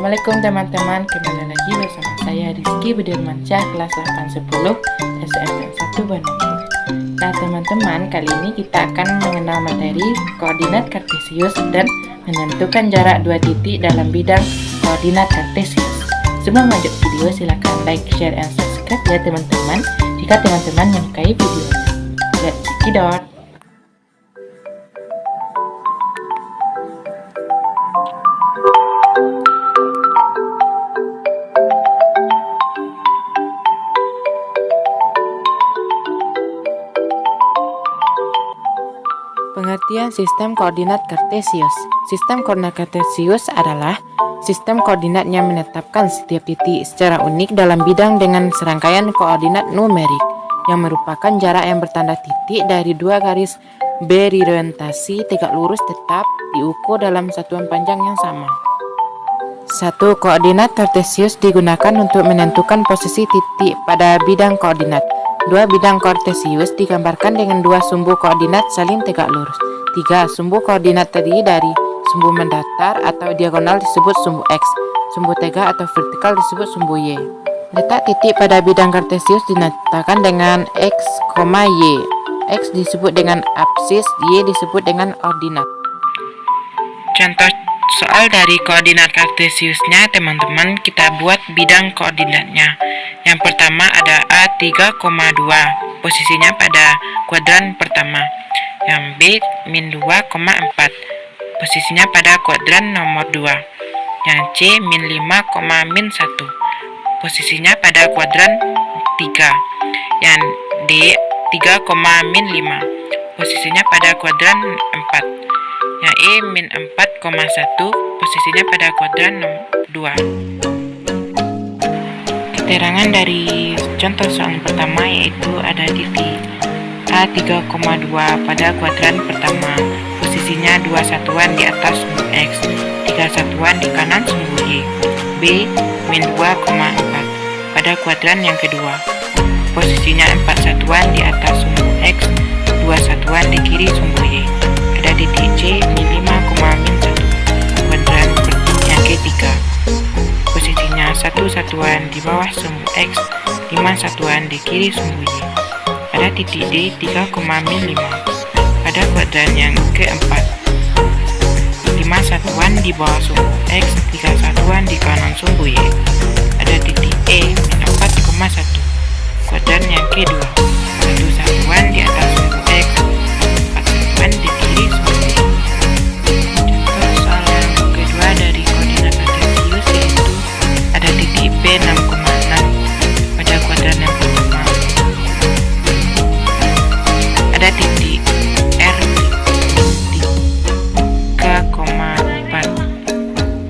Assalamualaikum teman-teman, kembali lagi bersama saya Rizky Budirmansyah kelas 810 SMP 1 Bandung. Nah teman-teman, kali ini kita akan mengenal materi koordinat kartesius dan menentukan jarak dua titik dalam bidang koordinat kartesius. Sebelum lanjut video, silahkan like, share, and subscribe ya teman-teman jika teman-teman menyukai videonya. Let's cekidot! Pengertian sistem koordinat kartesius. Sistem koordinat kartesius adalah sistem koordinat yang menetapkan setiap titik secara unik dalam bidang dengan serangkaian koordinat numerik yang merupakan jarak yang bertanda titik dari dua garis berorientasi tegak lurus tetap diukur dalam satuan panjang yang sama. 1. Koordinat kartesius digunakan untuk menentukan posisi titik pada bidang koordinat. 2. Bidang kartesius digambarkan dengan dua sumbu koordinat saling tegak lurus. 3. Sumbu koordinat terdiri dari sumbu mendatar atau diagonal disebut sumbu X, sumbu tegak atau vertikal disebut sumbu Y. Letak titik pada bidang kartesius dinyatakan dengan X, Y. X disebut dengan apsis, Y disebut dengan ordinat. Contoh soal dari koordinat kartesiusnya teman-teman, kita buat bidang koordinatnya. Yang pertama ada A 3,2, posisinya pada kuadran pertama. Yang B min 2,4, posisinya pada kuadran nomor 2. Yang C min 5, min 1, posisinya pada kuadran 3. Yang D 3, min 5, posisinya pada kuadran 4. Yang E min 4,1, posisinya pada kuadran 2. Keterangan dari contoh soal pertama yaitu ada titik A 3,2 pada kuadran pertama, posisinya 2 satuan di atas sumbu X, 3 satuan di kanan sumbu Y. B min 2,4 pada kuadran yang kedua, posisinya 4 satuan di atas sumbu X, 2 satuan di kiri sumbu Y. Ada titik C min 5, min 1 kuadran yang ketiga, posisinya 1 satuan di bawah sumbu X, 5 satuan di kiri sumbu Y. Pada titik D 3, min 5 pada kuadran yang keempat, 5 satuan di bawah sumbu X, 3 satuan di kanan sumbu Y. Ada titik E min 4,1 kuadran yang kedua, 1 satuan di atas sumbu X, 4 satuan di kiri sumbu Y. Contoh soal yang kedua dari koordinat kartesius yaitu ada titik P 6,6 pada kuadran yang pertama. Ada titik R 3,4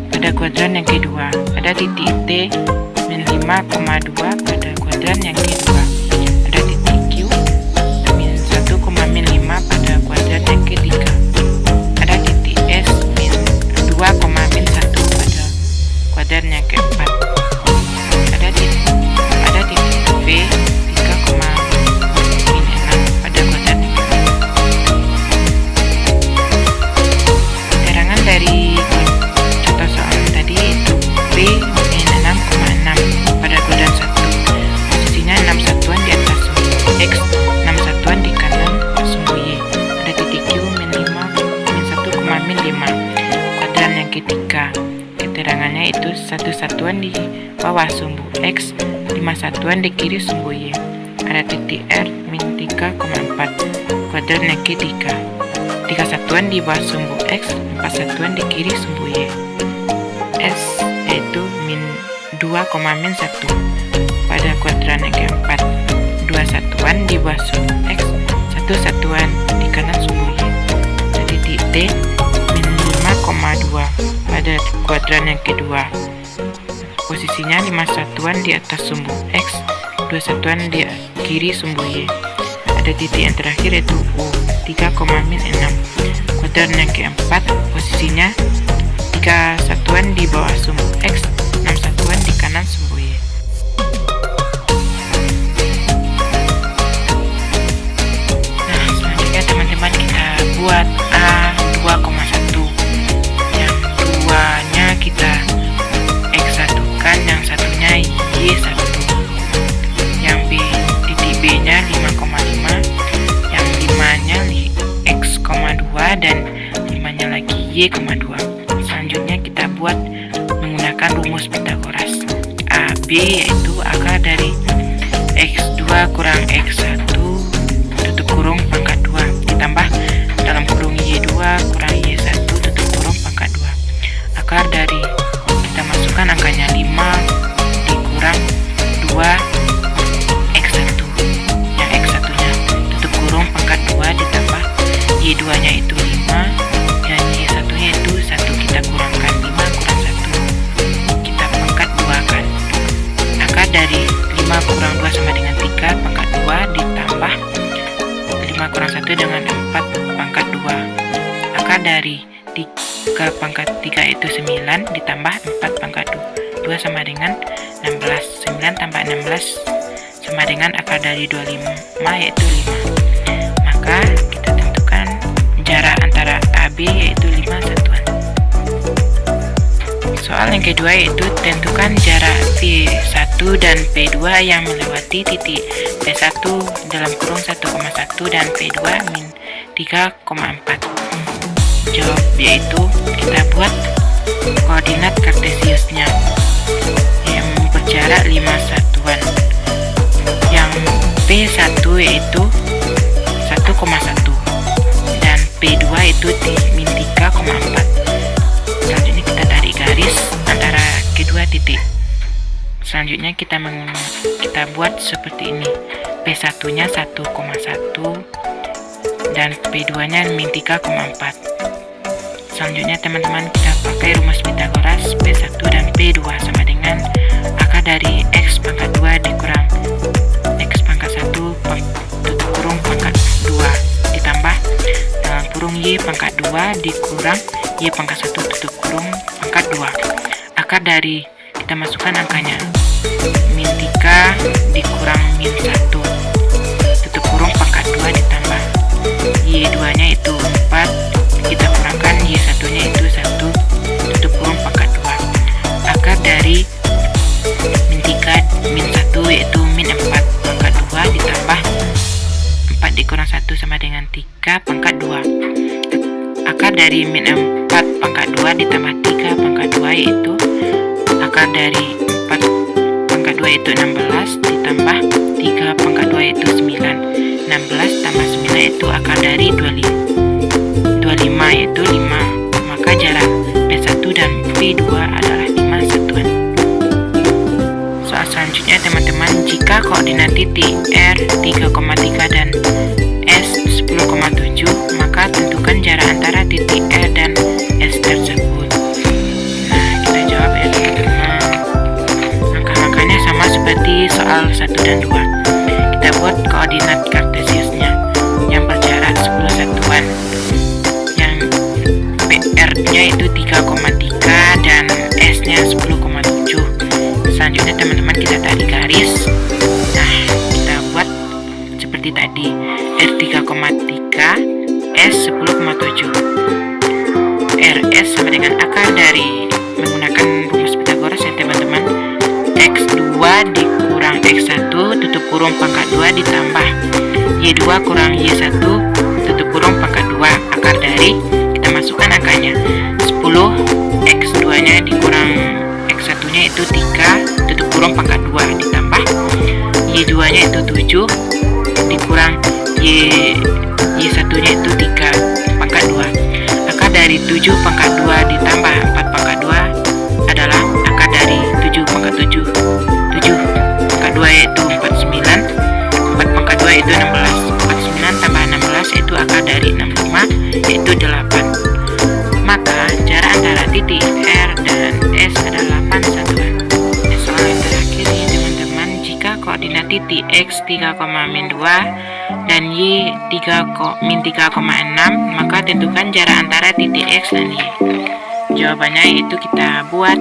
pada kuadran yang kedua. Ada titik T min 5,2 pada kuadran yang kedua. Ada titik Q min 1, min 5 pada kuadran yang ketiga. Ada titik S min 2, min 1 pada kuadran yang keempat. Ada titik V 3, min 6 pada kuadran yang keempat. Keterangan dari contoh soal tadi itu V min 6,6 pada kuadran 1, posisinya 6 satuan di atas sumbu X, 6 satuan di kanan sumbu Y. Ada titik Q min 5, min 1, min 5 kuadran yang ketiga. Keterangannya itu 1 satuan di bawah sumbu X, 5 satuan di kiri sumbu Y. Ada titik R min 3,4 kuadran yang ketiga, 3 satuan di bawah sumbu X, 4 satuan di kiri sumbu Y. S yaitu min 2, min 1 pada kuadran yang keempat, 2 satuan di bawah sumbu X, 1 satuan di kanan sumbu Y. Ada titik T min 5,2 pada kuadran yang kedua, posisinya 5 satuan di atas sumbu X, 2 satuan di kiri sumbu Y. Ada titik yang terakhir yaitu U 3, min 6 kuadran yang keempat, posisinya 3 satuan di bawah sumbu X, 6 satuan di kanan sumbu Y. Nah selanjutnya teman-teman kita buat A 2,1. Yang duanya kita Y,2. Selanjutnya kita buat menggunakan rumus Pythagoras. AB yaitu akar dari X2 kurang X1 tutup kurung pangkat 2 ditambah dalam kurung Y2 kurang Y1 tutup kurung pangkat 2. Akar dari, kita masukkan angkanya 5 dikurang 2 X1, yang X1 nya tutup kurung pangkat 2 ditambah Y2 nya itu 5 dan Y1 nya itu 1, kita kurangkan 5 kurang 1, kita pangkat 2 kan. Akar dari 5 kurang 2 sama dengan 3 pangkat 2 ditambah 5 kurang 1 dengan 4 pangkat 2. Akar dari 3 pangkat 3 itu 9 ditambah 4 pangkat 2 sama dengan 16. 9 tambah 16 sama dengan akar dari 25 yaitu 5. Maka kita tentukan jarak antara AB yaitu 5 satuan. Soal yang kedua yaitu tentukan jarak P1 dan P2 yang melewati titik P1 dalam kurung 1,1 dan P2 min 3,4. Jawab yaitu kita buat koordinat kartesiusnya yang berjarak 5 satuan. Yang P1 yaitu 1,1 dan P2 itu min 3,4. Selanjutnya kita tarik garis antara kedua titik. Selanjutnya kita buat seperti ini. P1 nya 1,1 dan P2 nya min 3,4. Selanjutnya teman-teman kita pakai rumus Pythagoras. P1 dan P2 sama dengan akar dari X pangkat 2 dikurang X pangkat 1 tutup kurung pangkat 2 ditambah dalam kurung Y pangkat 2 dikurang Y pangkat 1 tutup kurung pangkat 2. Akar dari, kita masukkan angkanya min 3 dikurang min 1 tutup kurung pangkat 2 ditambah Y2 nya itu 4, kita kurangkan Y1 nya itu 1 tutup kurung pangkat 2. Akar dari min 3 min 1 yaitu min 4 pangkat 2 ditambah 4 dikurang 1 sama dengan 3 pangkat 2. Akar dari min 4 pangkat 2 ditambah 3 pangkat 2 yaitu akar dari 4 pangkat 2 itu 16 ditambah 3 pangkat 2 itu 9. 16 tambah 9 itu akar dari 25 yaitu 5. Maka jarak P1 dan P2 adalah 5 satuan. Soal selanjutnya teman-teman, jika koordinat titik R 3,3 dan S 10,7, maka tentukan jarak antara titik R dan S tersebut. Nah, kita jawab ya teman-teman. Langkah-langkahnya sama seperti soal 1 dan 2. Kita buat koordinat kartesiusnya yang berjarak 10 satuan. Yang PR-nya itu 3,3 dan S-nya 10,7. Selanjutnya teman-teman kita tarik garis. Nah, kita buat seperti tadi. R 3,3, S 10,7. RS sama dengan akar dari menggunakan rumus Pythagoras ya teman-teman. X2 dikurang X1 tutup kurung pangkat 2 ditambah Y2 kurang Y1 tutup kurung pangkat 2. Akar dari, kita masukkan angkanya 10, X2 nya dikurang X1 nya itu 3 tutup kurung pangkat 2 ditambah Y2 nya itu 7 dikurang Y1 nya itu 3 pangkat 2. Akar dari 7 pangkat 2 ditambah 4 pangkat 2 adalah akar dari 7 pangkat 7. 7 pangkat 2 yaitu 49, 4 pangkat 2 itu 16. 49 tambah 16 itu akar dari 65 yaitu 8. Maka jarak antara titik R dan S adalah 8 satuan. Soal yang terakhir ya teman-teman, jika koordinat titik X 3,-2 dan Y 3,-6, maka tentukan jarak antara titik X dan Y. Jawabannya yaitu kita buat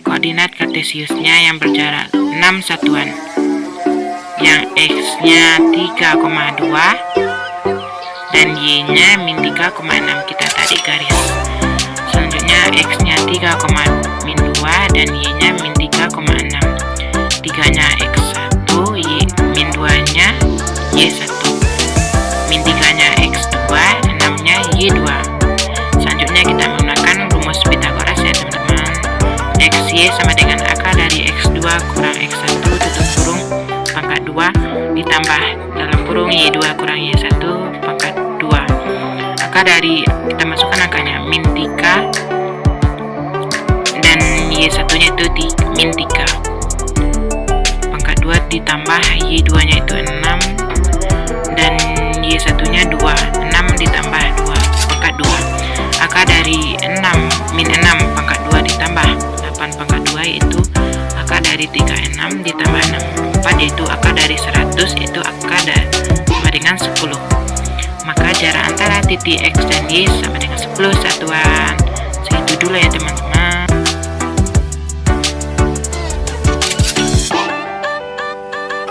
koordinat kartesiusnya yang berjarak 6 satuan. Yang X-nya 3,2 dan Y-nya min 3,6, kita tarik garis. Selanjutnya X-nya 3,-2 dan Y-nya min 3,6. 3-nya X1, Y min 2-nya Y1. Min 3-nya X2, 6-nya Y2. Selanjutnya kita Y sama dengan akar dari X2 kurang X1 tutup kurung pangkat 2 ditambah dalam kurung Y2 kurang Y1 pangkat 2. Akar dari, kita masukkan angkanya min 3 dan Y1 nya itu min 3 pangkat 2 ditambah Y2 nya itu 6 dan Y1 nya 2, 6 ditambah 2 pangkat 2. Akar dari 6 min 6 pangkat 2 ditambah 8 pangkat 2 yaitu akar dari 36 ditambah 64 yaitu akar dari 100 yaitu akar sama dengan 10. Maka jarak antara titik X dan Y sama dengan 10 satuan. Segitu dulu ya teman-teman.